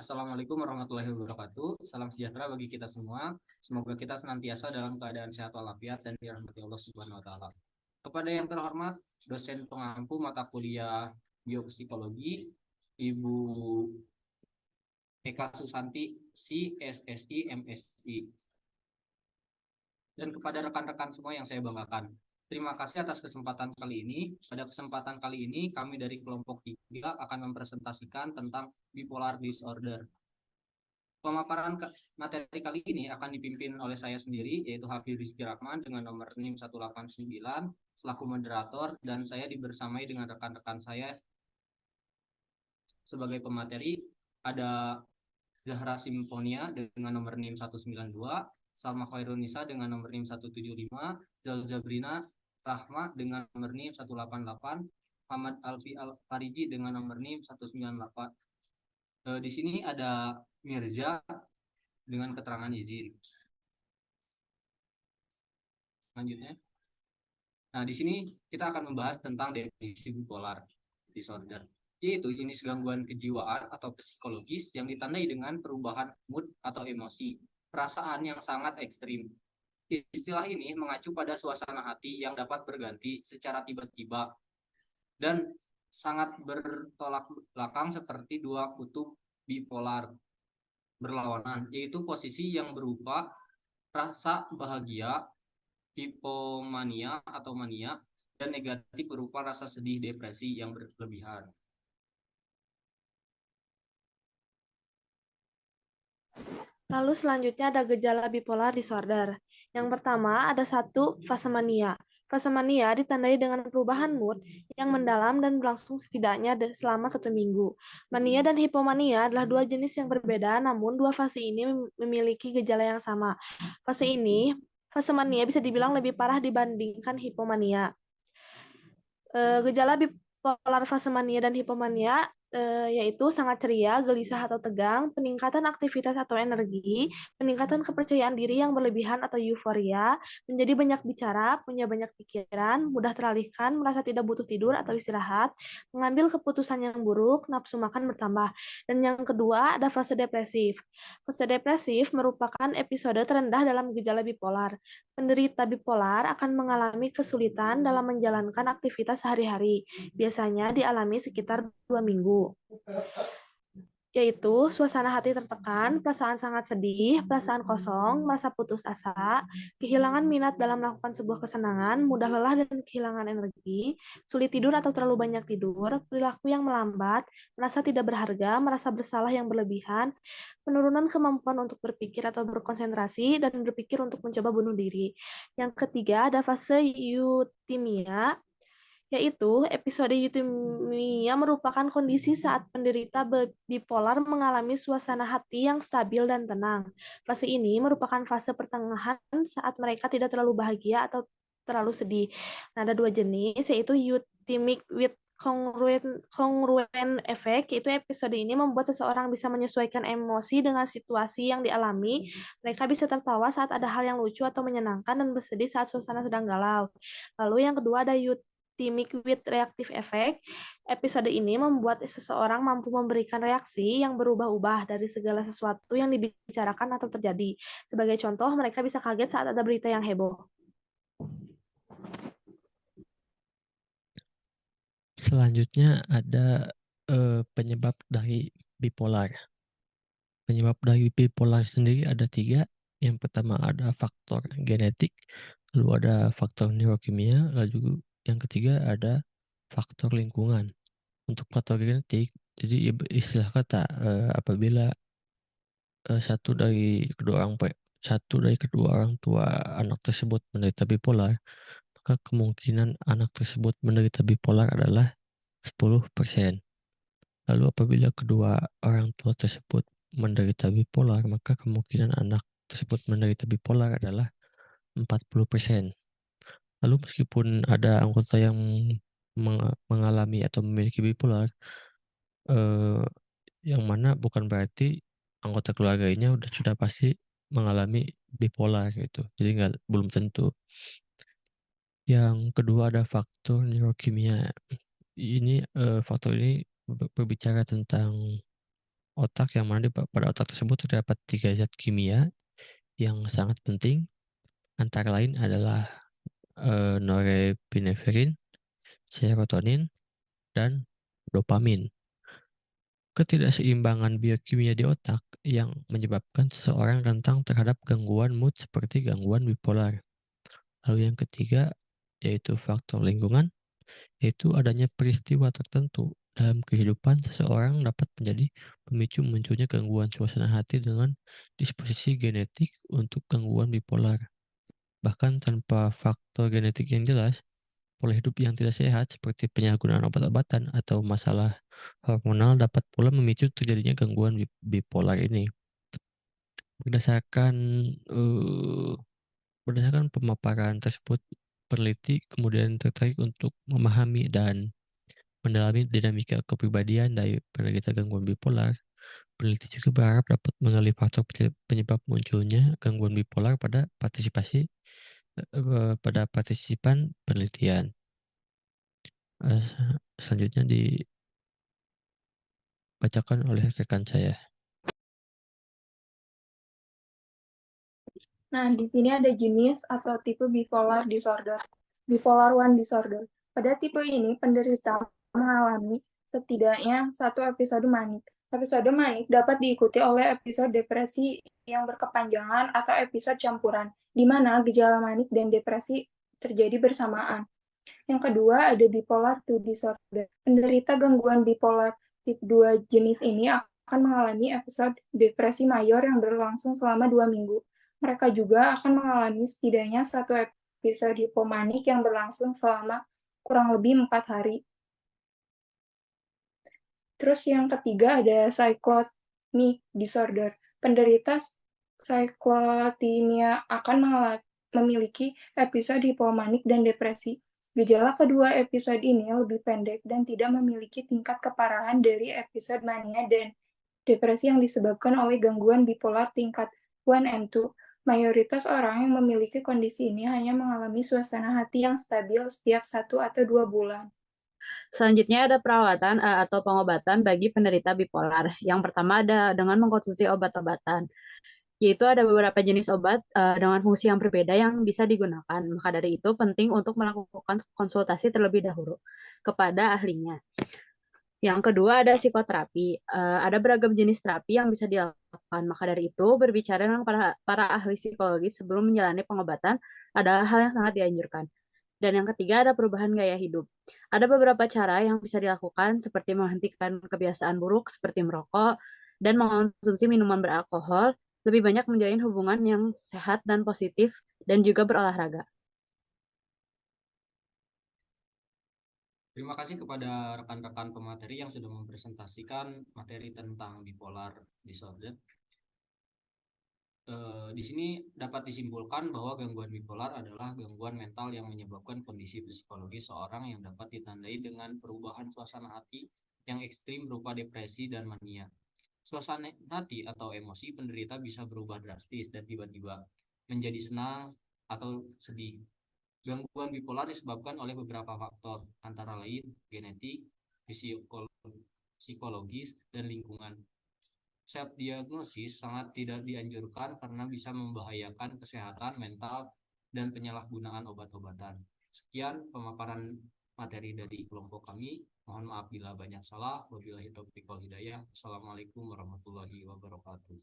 Assalamualaikum warahmatullahi wabarakatuh. Salam sejahtera bagi kita semua. Semoga kita senantiasa dalam keadaan sehat walafiat dan dirahmati Allah Subhanahu wa taala. Kepada yang terhormat dosen pengampu mata kuliah biopsikologi Ibu Eka Susanti CSSI MSI, dan kepada rekan-rekan semua yang saya banggakan. Terima kasih atas kesempatan kali ini. Pada kesempatan kali ini kami dari kelompok 3 akan mempresentasikan tentang bipolar disorder. Pemaparan materi kali ini akan dipimpin oleh saya sendiri, yaitu Hafiz Rizky Rahman dengan nomor NIM 189 selaku moderator, dan saya dibersamai dengan rekan-rekan saya sebagai pemateri. Ada Zahra Simfonia dengan nomor NIM 192, Salma Khairunisa dengan nomor NIM 175, Zalzabrina Rahma dengan nomor NIM 188, Muhammad Alfi Al-Fariji dengan nomor NIM 198. Di sini ada Mirza dengan keterangan izin. Selanjutnya. Nah, di sini kita akan membahas tentang definisi bipolar disorder, yaitu jenis gangguan kejiwaan atau psikologis yang ditandai dengan perubahan mood atau emosi, perasaan yang sangat ekstrim. Istilah ini mengacu pada suasana hati yang dapat berganti secara tiba-tiba dan sangat bertolak belakang seperti dua kutub bipolar berlawanan, yaitu posisi yang berupa rasa bahagia, hipomania atau mania, dan negatif berupa rasa sedih, depresi yang berlebihan. Lalu selanjutnya ada gejala bipolar disorder. Yang pertama ada satu, fase mania. Fase mania ditandai dengan perubahan mood yang mendalam dan berlangsung setidaknya selama 1 minggu. Mania dan hipomania adalah dua jenis yang berbeda, namun dua fase ini memiliki gejala yang sama. Fase mania bisa dibilang lebih parah dibandingkan hipomania. Gejala bipolar fase mania dan hipomania yaitu sangat ceria, gelisah atau tegang, peningkatan aktivitas atau energi, peningkatan kepercayaan diri yang berlebihan atau euforia, menjadi banyak bicara, punya banyak pikiran, mudah teralihkan, merasa tidak butuh tidur atau istirahat, mengambil keputusan yang buruk, nafsu makan bertambah. Dan yang kedua ada fase depresif. Fase depresif merupakan episode terendah dalam gejala bipolar. Penderita bipolar akan mengalami kesulitan dalam menjalankan aktivitas sehari-hari. Biasanya dialami sekitar 2 minggu, yaitu suasana hati tertekan, perasaan sangat sedih, perasaan kosong, merasa putus asa, kehilangan minat dalam melakukan sebuah kesenangan, mudah lelah dan kehilangan energi, sulit tidur atau terlalu banyak tidur, perilaku yang melambat, merasa tidak berharga, merasa bersalah yang berlebihan, penurunan kemampuan untuk berpikir atau berkonsentrasi, dan berpikir untuk mencoba bunuh diri. Yang ketiga ada fase eutimia, yaitu episode eutimia merupakan kondisi saat penderita bipolar mengalami suasana hati yang stabil dan tenang. Fase ini merupakan fase pertengahan saat mereka tidak terlalu bahagia atau terlalu sedih. Nah, ada dua jenis, yaitu euthymic with congruent effect, yaitu episode ini membuat seseorang bisa menyesuaikan emosi dengan situasi yang dialami. Mereka bisa tertawa saat ada hal yang lucu atau menyenangkan dan bersedih saat suasana sedang galau. Lalu yang kedua ada Timic with reactive effect. Episode ini membuat seseorang mampu memberikan reaksi yang berubah-ubah dari segala sesuatu yang dibicarakan atau terjadi. Sebagai contoh, mereka bisa kaget saat ada berita yang heboh. Selanjutnya ada penyebab dari bipolar. Penyebab dari bipolar sendiri ada 3. Yang pertama ada faktor genetik, lalu ada faktor neurokimia, lalu yang ketiga ada faktor lingkungan. Untuk faktor genetik, jadi istilah kata apabila satu dari kedua orang tua anak tersebut menderita bipolar, maka kemungkinan anak tersebut menderita bipolar adalah 10%. Lalu apabila kedua orang tua tersebut menderita bipolar, maka kemungkinan anak tersebut menderita bipolar adalah 40%. Lalu meskipun ada anggota yang mengalami atau memiliki bipolar, yang mana bukan berarti anggota keluarganya sudah pasti mengalami bipolar gitu. Jadi belum tentu. Yang kedua ada faktor neurokimia. Faktor ini berbicara tentang otak, yang mana pada otak tersebut terdapat 3 zat kimia yang sangat penting, antara lain adalah norepinefrin, serotonin, dan dopamin. Ketidakseimbangan biokimia di otak yang menyebabkan seseorang rentan terhadap gangguan mood seperti gangguan bipolar. Lalu yang ketiga yaitu faktor lingkungan, yaitu adanya peristiwa tertentu dalam kehidupan seseorang dapat menjadi pemicu munculnya gangguan suasana hati dengan disposisi genetik untuk gangguan bipolar. Bahkan tanpa faktor genetik yang jelas, pola hidup yang tidak sehat seperti penyalahgunaan obat-obatan atau masalah hormonal dapat pula memicu terjadinya gangguan bipolar ini. Berdasarkan eh, berdasarkan pemaparan tersebut, peneliti kemudian tertarik untuk memahami dan mendalami dinamika kepribadian dari penderita gangguan bipolar. Peneliti juga berharap dapat menggali faktor penyebab munculnya gangguan bipolar pada partisipan penelitian. Selanjutnya dibacakan oleh rekan saya. Nah, di sini ada jenis atau tipe bipolar disorder. Bipolar one disorder. Pada tipe ini, penderita mengalami setidaknya satu episode manik. Episode manik dapat diikuti oleh episode depresi yang berkepanjangan atau episode campuran, di mana gejala manik dan depresi terjadi bersamaan. Yang kedua, ada bipolar 2 disorder. Penderita gangguan bipolar tipe 2 jenis ini akan mengalami episode depresi mayor yang berlangsung selama 2 minggu. Mereka juga akan mengalami setidaknya satu episode hipomanik yang berlangsung selama kurang lebih 4 hari. Terus yang ketiga ada cyclothymic disorder. Penderita cyclothymia akan memiliki episode hipomanik dan depresi. Gejala kedua episode ini lebih pendek dan tidak memiliki tingkat keparahan dari episode mania dan depresi yang disebabkan oleh gangguan bipolar tingkat 1 and 2. Mayoritas orang yang memiliki kondisi ini hanya mengalami suasana hati yang stabil setiap 1 atau 2 bulan. Selanjutnya ada perawatan atau pengobatan bagi penderita bipolar. Yang pertama ada dengan mengkonsumsi obat-obatan, yaitu ada beberapa jenis obat dengan fungsi yang berbeda yang bisa digunakan. Maka dari itu penting untuk melakukan konsultasi terlebih dahulu kepada ahlinya. Yang kedua ada psikoterapi. Ada beragam jenis terapi yang bisa dilakukan. Maka dari itu berbicara dengan para ahli psikologi sebelum menjalani pengobatan adalah hal yang sangat dianjurkan. Dan yang ketiga ada perubahan gaya hidup. Ada beberapa cara yang bisa dilakukan seperti menghentikan kebiasaan buruk seperti merokok dan mengonsumsi minuman beralkohol, lebih banyak menjalin hubungan yang sehat dan positif, dan juga berolahraga. Terima kasih kepada rekan-rekan pemateri yang sudah mempresentasikan materi tentang bipolar disorder. Di sini dapat disimpulkan bahwa gangguan bipolar adalah gangguan mental yang menyebabkan kondisi psikologi seorang yang dapat ditandai dengan perubahan suasana hati yang ekstrim berupa depresi dan mania. Suasana hati atau emosi penderita bisa berubah drastis dan tiba-tiba menjadi senang atau sedih. Gangguan bipolar disebabkan oleh beberapa faktor, antara lain genetik, psikologis, dan lingkungan. Self-diagnosis sangat tidak dianjurkan karena bisa membahayakan kesehatan mental dan penyalahgunaan obat-obatan. Sekian pemaparan materi dari kelompok kami. Mohon maaf bila banyak salah. Wabillahi taufiq wal hidayah. Assalamualaikum warahmatullahi wabarakatuh.